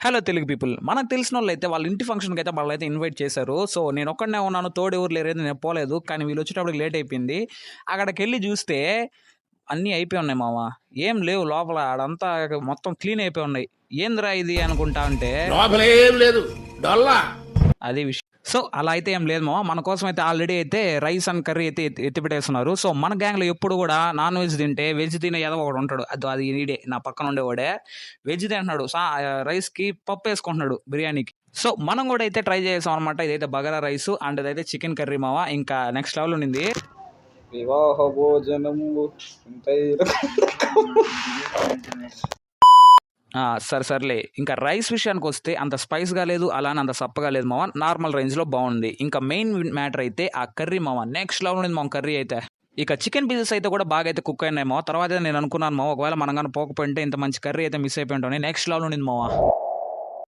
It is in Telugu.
Hello Telugu people. మనకు తెలిసినోళ్ళైతే వాళ్ళ ఇంటి ఫంక్షన్‌కి అయితే వాళ్ళైతే ఇన్వైట్ చేశారు. సో, నేనొక్కడినే ఉన్నాను. తోడు ఎవరు లేరు. నేను పోలేదు. కానీ వీళ్ళొచ్చేటప్పటికి లేట్ అయిపోయింది. అక్కడికెళ్ళి చూస్తే అన్నీ అయిపోయి ఉన్నాయి మామ. ఏం లేవు లోపల. ఆడంతా మొత్తం క్లీన్ అయిపోయి ఉన్నాయి. ఏందిరా ఇది అనుకుంటా ఉంటే లోపల ఏం లేదు డొల్లా. అది విషయం. సో, అలా అయితే ఏం లేదు మామ. మన కోసం అయితే ఆల్రెడీ అయితే రైస్ అండ్ కర్రీ అయితే ఎత్తిపెట్టేస్తున్నారు. సో, మన గ్యాంగ్‌లో ఎప్పుడు కూడా నాన్ వెజ్ తింటే వెజ్ తినే ఎదవ ఒకడు ఉంటాడు. అది ఈడే నా పక్కన ఉండేవాడే. వెజ్ తింటున్నాడు. రైస్‌కి పప్పు వేసుకుంటున్నాడు బిర్యానీకి. సో, మనం కూడా అయితే ట్రై చేసాం అనమాట. ఇదైతే బగారా రైస్ అండ్ ఇదైతే చికెన్ కర్రీ మామ. ఇంకా నెక్స్ట్ లెవెల్ ఉండింది. వివాహ భోజనము సర్లే. ఇంకా రైస్ విషయానికి వస్తే అంత స్పైస్‌గా లేదు. అలానే అంత సప్పగా లేదు మామ. నార్మల్ రేంజ్‌లో బాగుంది. ఇంకా మెయిన్ మ్యాటర్ అయితే ఆ కర్రీ మామ. నెక్స్ట్ లెవెల్ ఉంది మామ కర్రీ అయితే. ఇక చికెన్ పీసెస్ అయితే కూడా బాగా అయితే కుక్ అయినాయి మామ. తర్వాత నేను అనుకున్నాను మామ, ఒకవేళ మనం గాని పోకపోయింటే ఇంత మంచి కర్రీ అయితే మిస్ అయిపోయి ఉంటామని. నెక్స్ట్ లెవెల్ ఉండింది మామ.